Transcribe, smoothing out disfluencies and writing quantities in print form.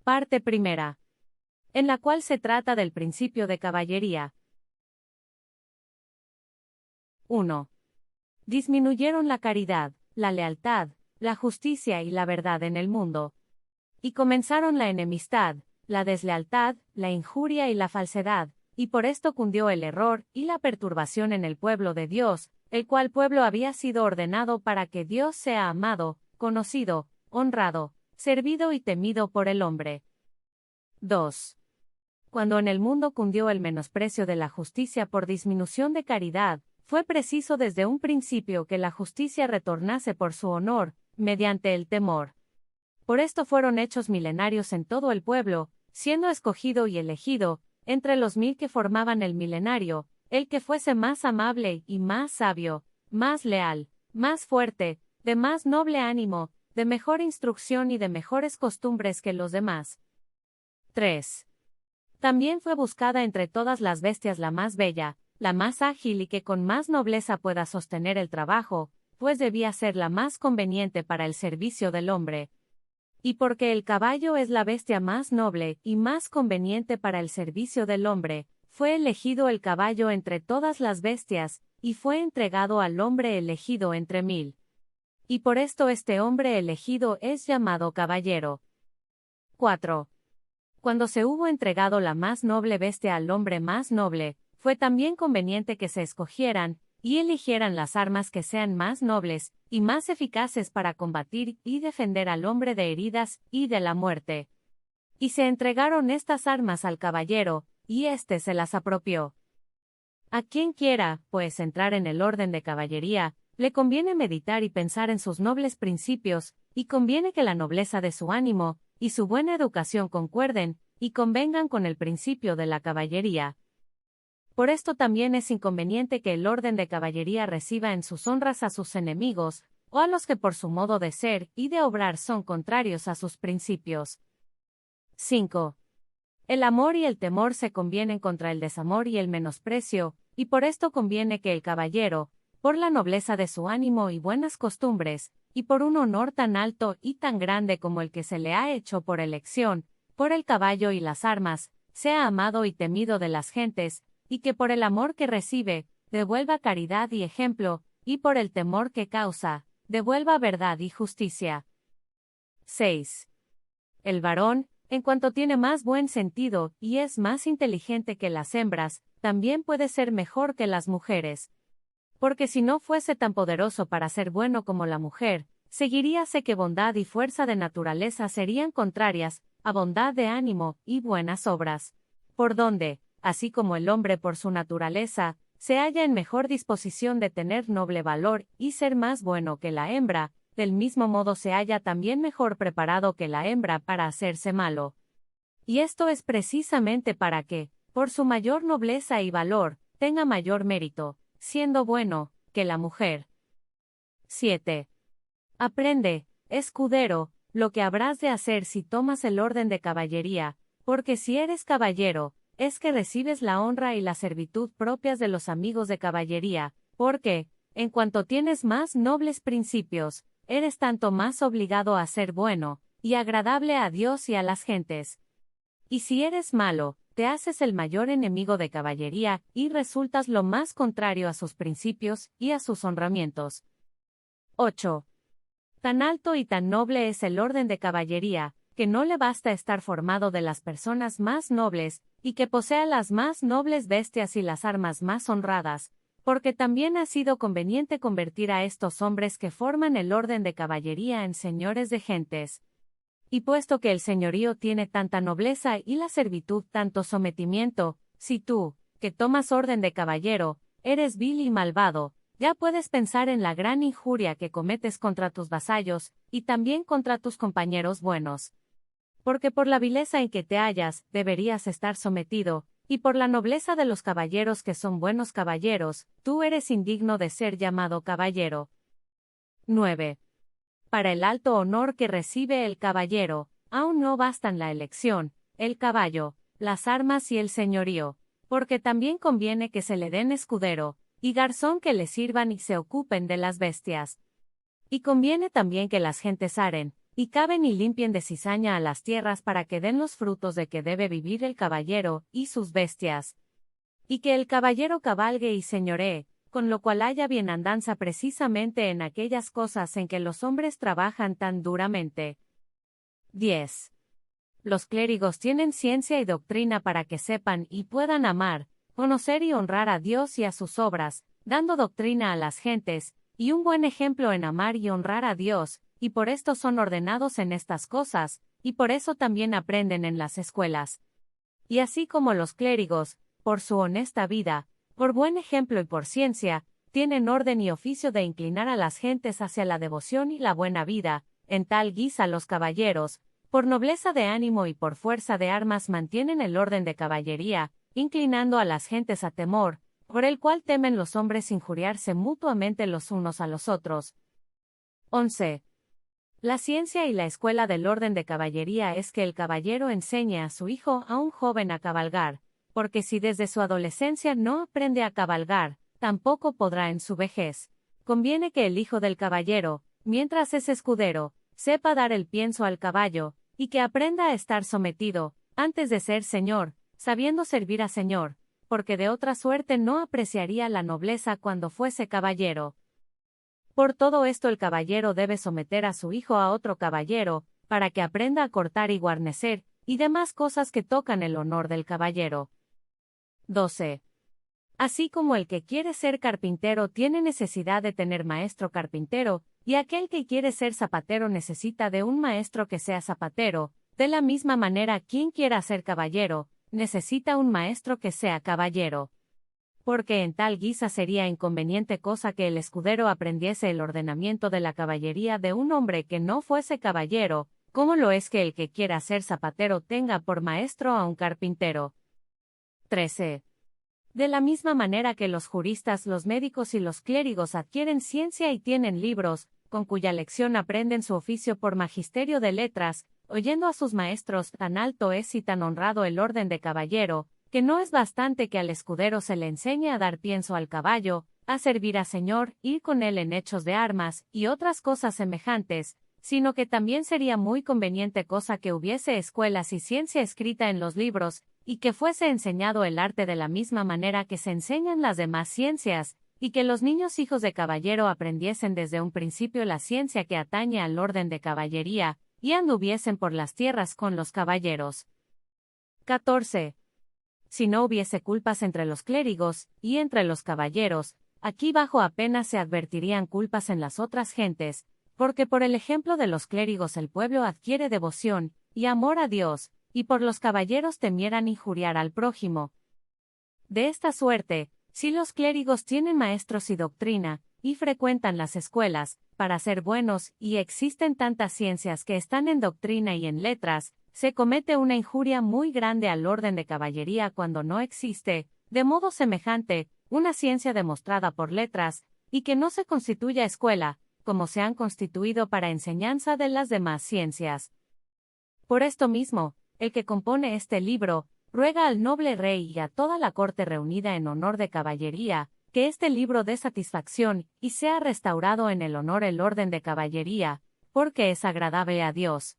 Parte primera. En la cual se trata del principio de caballería. 1. Disminuyeron la caridad, la lealtad, la justicia y la verdad en el mundo. Y comenzaron la enemistad, la deslealtad, la injuria y la falsedad, y por esto cundió el error y la perturbación en el pueblo de Dios, el cual pueblo había sido ordenado para que Dios sea amado, conocido, honrado, servido y temido por el hombre. 2. Cuando en el mundo cundió el menosprecio de la justicia por disminución de caridad, fue preciso desde un principio que la justicia retornase por su honor, mediante el temor. Por esto fueron hechos milenarios en todo el pueblo, siendo escogido y elegido, entre los 1000 que formaban el milenario, el que fuese más amable y más sabio, más leal, más fuerte, de más noble ánimo, de mejor instrucción y de mejores costumbres que los demás. 3. También fue buscada entre todas las bestias la más bella, la más ágil y que con más nobleza pueda sostener el trabajo, pues debía ser la más conveniente para el servicio del hombre. Y porque el caballo es la bestia más noble y más conveniente para el servicio del hombre, fue elegido el caballo entre todas las bestias, y fue entregado al hombre elegido entre 1000. Y por esto este hombre elegido es llamado caballero. 4. Cuando se hubo entregado la más noble bestia al hombre más noble, fue también conveniente que se escogieran, y eligieran las armas que sean más nobles, y más eficaces para combatir y defender al hombre de heridas y de la muerte. Y se entregaron estas armas al caballero, y éste se las apropió. A quien quiera, pues, entrar en el orden de caballería, le conviene meditar y pensar en sus nobles principios, y conviene que la nobleza de su ánimo, y su buena educación concuerden, y convengan con el principio de la caballería. Por esto también es inconveniente que el orden de caballería reciba en sus honras a sus enemigos, o a los que por su modo de ser y de obrar son contrarios a sus principios. 5. El amor y el temor se convienen contra el desamor y el menosprecio, y por esto conviene que el caballero, por la nobleza de su ánimo y buenas costumbres, y por un honor tan alto y tan grande como el que se le ha hecho por elección, por el caballo y las armas, sea amado y temido de las gentes, y que por el amor que recibe, devuelva caridad y ejemplo, y por el temor que causa, devuelva verdad y justicia. 6. El varón, en cuanto tiene más buen sentido y es más inteligente que las hembras, también puede ser mejor que las mujeres. Porque si no fuese tan poderoso para ser bueno como la mujer, seguiríase que bondad y fuerza de naturaleza serían contrarias a bondad de ánimo y buenas obras. Por donde, así como el hombre por su naturaleza, se halla en mejor disposición de tener noble valor y ser más bueno que la hembra, del mismo modo se halla también mejor preparado que la hembra para hacerse malo. Y esto es precisamente para que, por su mayor nobleza y valor, tenga mayor mérito, siendo bueno, que la mujer. 7. Aprende, escudero, lo que habrás de hacer si tomas el orden de caballería, porque si eres caballero, es que recibes la honra y la servitud propias de los amigos de caballería, porque, en cuanto tienes más nobles principios, eres tanto más obligado a ser bueno, y agradable a Dios y a las gentes. Y si eres malo, te haces el mayor enemigo de caballería, y resultas lo más contrario a sus principios y a sus honramientos. 8. Tan alto y tan noble es el orden de caballería, que no le basta estar formado de las personas más nobles, y que posea las más nobles bestias y las armas más honradas, porque también ha sido conveniente convertir a estos hombres que forman el orden de caballería en señores de gentes. Y puesto que el señorío tiene tanta nobleza y la servitud tanto sometimiento, si tú, que tomas orden de caballero, eres vil y malvado, ya puedes pensar en la gran injuria que cometes contra tus vasallos, y también contra tus compañeros buenos. Porque por la vileza en que te hallas, deberías estar sometido, y por la nobleza de los caballeros que son buenos caballeros, tú eres indigno de ser llamado caballero. 9. Para el alto honor que recibe el caballero, aún no bastan la elección, el caballo, las armas y el señorío, porque también conviene que se le den escudero, y garzón que le sirvan y se ocupen de las bestias. Y conviene también que las gentes aren, y caven y limpien de cizaña a las tierras para que den los frutos de que debe vivir el caballero y sus bestias. Y que el caballero cabalgue y señoree, con lo cual haya bienandanza precisamente en aquellas cosas en que los hombres trabajan tan duramente. 10. Los clérigos tienen ciencia y doctrina para que sepan y puedan amar, conocer y honrar a Dios y a sus obras, dando doctrina a las gentes, y un buen ejemplo en amar y honrar a Dios, y por esto son ordenados en estas cosas, y por eso también aprenden en las escuelas. Y así como los clérigos, por su honesta vida, por buen ejemplo y por ciencia, tienen orden y oficio de inclinar a las gentes hacia la devoción y la buena vida, en tal guisa los caballeros, por nobleza de ánimo y por fuerza de armas mantienen el orden de caballería, inclinando a las gentes a temor, por el cual temen los hombres injuriarse mutuamente los unos a los otros. 11. La ciencia y la escuela del orden de caballería es que el caballero enseñe a su hijo a un joven a cabalgar, porque si desde su adolescencia no aprende a cabalgar, tampoco podrá en su vejez. Conviene que el hijo del caballero, mientras es escudero, sepa dar el pienso al caballo, y que aprenda a estar sometido, antes de ser señor, sabiendo servir a señor, porque de otra suerte no apreciaría la nobleza cuando fuese caballero. Por todo esto el caballero debe someter a su hijo a otro caballero, para que aprenda a cortar y guarnecer, y demás cosas que tocan el honor del caballero. 12. Así como el que quiere ser carpintero tiene necesidad de tener maestro carpintero, y aquel que quiere ser zapatero necesita de un maestro que sea zapatero, de la misma manera quien quiera ser caballero, necesita un maestro que sea caballero. Porque en tal guisa sería inconveniente cosa que el escudero aprendiese el ordenamiento de la caballería de un hombre que no fuese caballero, como lo es que el que quiera ser zapatero tenga por maestro a un carpintero. 13. De la misma manera que los juristas, los médicos y los clérigos adquieren ciencia y tienen libros, con cuya lección aprenden su oficio por magisterio de letras, oyendo a sus maestros, tan alto es y tan honrado el orden de caballero, que no es bastante que al escudero se le enseñe a dar pienso al caballo, a servir a señor, ir con él en hechos de armas, y otras cosas semejantes, sino que también sería muy conveniente cosa que hubiese escuelas y ciencia escrita en los libros, y que fuese enseñado el arte de la misma manera que se enseñan las demás ciencias, y que los niños hijos de caballero aprendiesen desde un principio la ciencia que atañe al orden de caballería, y anduviesen por las tierras con los caballeros. 14. Si no hubiese culpas entre los clérigos, y entre los caballeros, aquí bajo apenas se advertirían culpas en las otras gentes, porque por el ejemplo de los clérigos el pueblo adquiere devoción, y amor a Dios, y por los caballeros temieran injuriar al prójimo. De esta suerte, si los clérigos tienen maestros y doctrina, y frecuentan las escuelas, para ser buenos, y existen tantas ciencias que están en doctrina y en letras, se comete una injuria muy grande al orden de caballería cuando no existe, de modo semejante, una ciencia demostrada por letras, y que no se constituya escuela, como se han constituido para enseñanza de las demás ciencias. Por esto mismo, el que compone este libro, ruega al noble rey y a toda la corte reunida en honor de caballería, que este libro dé satisfacción, y sea restaurado en el honor el orden de caballería, porque es agradable a Dios.